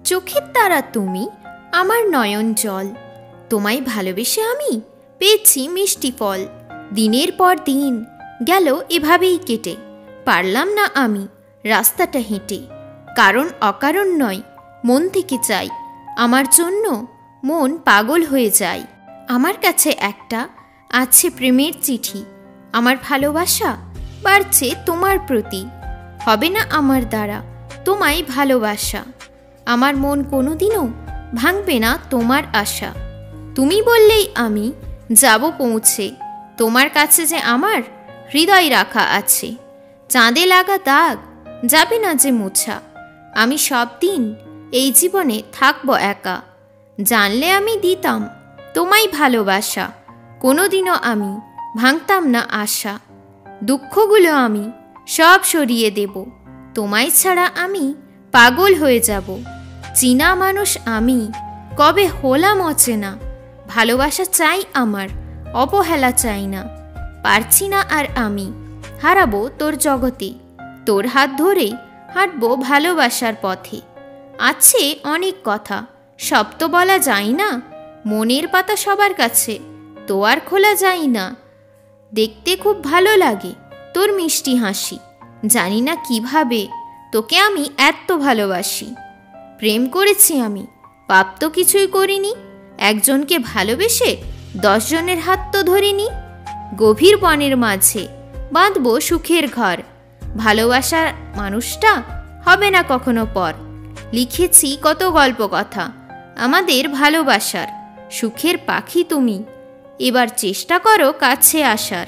চোখের তারা তুমি, আমার নয়ন জল। তোমায় ভালোবেসে আমি পেয়েছি মিষ্টি ফল। দিনের পর দিন গেল এভাবেই কেটে, পারলাম না আমি রাস্তাটা হেঁটে। কারণ অকারণ নয়, মন থেকে চাই, আমার জন্য মন পাগল হয়ে যায়। আমার কাছে একটা আছে প্রেমের চিঠি, আমার ভালোবাসা বাড়ছে তোমার প্রতি। হবে না আমার দ্বারা তোমায় ভালোবাসা, আমার মন কোনোদিনও ভাঙবে না তোমার আশা। তুমি বললেই আমি যাব পৌঁছে, তোমার কাছে যে আমার হৃদয় রাখা আছে। চাঁদে লাগা দাগ যাবে না যে মোছা, আমি সব দিন এই জীবনে থাকব একা। জানলে আমি দিতাম তোমায় ভালোবাসা, কোনোদিনও আমি ভাঙতাম না আশা। দুঃখগুলো আমি সব সরিয়ে দেব, তোমায় ছাড়া আমি পাগল হয়ে যাব। চীনা মানুষ আমি কবে হলাম অচেনা, ভালোবাসা চাই আমার, অবহেলা চাই না। পারছি না আর আমি হারাবো তোর জগতে, তোর হাত ধরে হাঁটবো ভালোবাসার পথে। আছে অনেক কথা সব তো বলা যায় না, মনের পাতা সবার কাছে তো আর খোলা যায় না। দেখতে খুব ভালো লাগে তোর মিষ্টি হাসি, জানি না কিভাবে তোকে আমি এত ভালোবাসি। প্রেম করেছি আমি, পাপ তো কিছুই করিনি, একজনকে ভালোবেসে 10 জনের হাত তো ধরিনি। গভীর বনের মাঝে বাঁধবো সুখের ঘর, ভালোবাসার মানুষটা হবে না কখনো পর। লিখেছি কত গল্প কথা আমাদের ভালোবাসার, সুখের পাখি তুমি, এবার চেষ্টা করো কাছে আসার।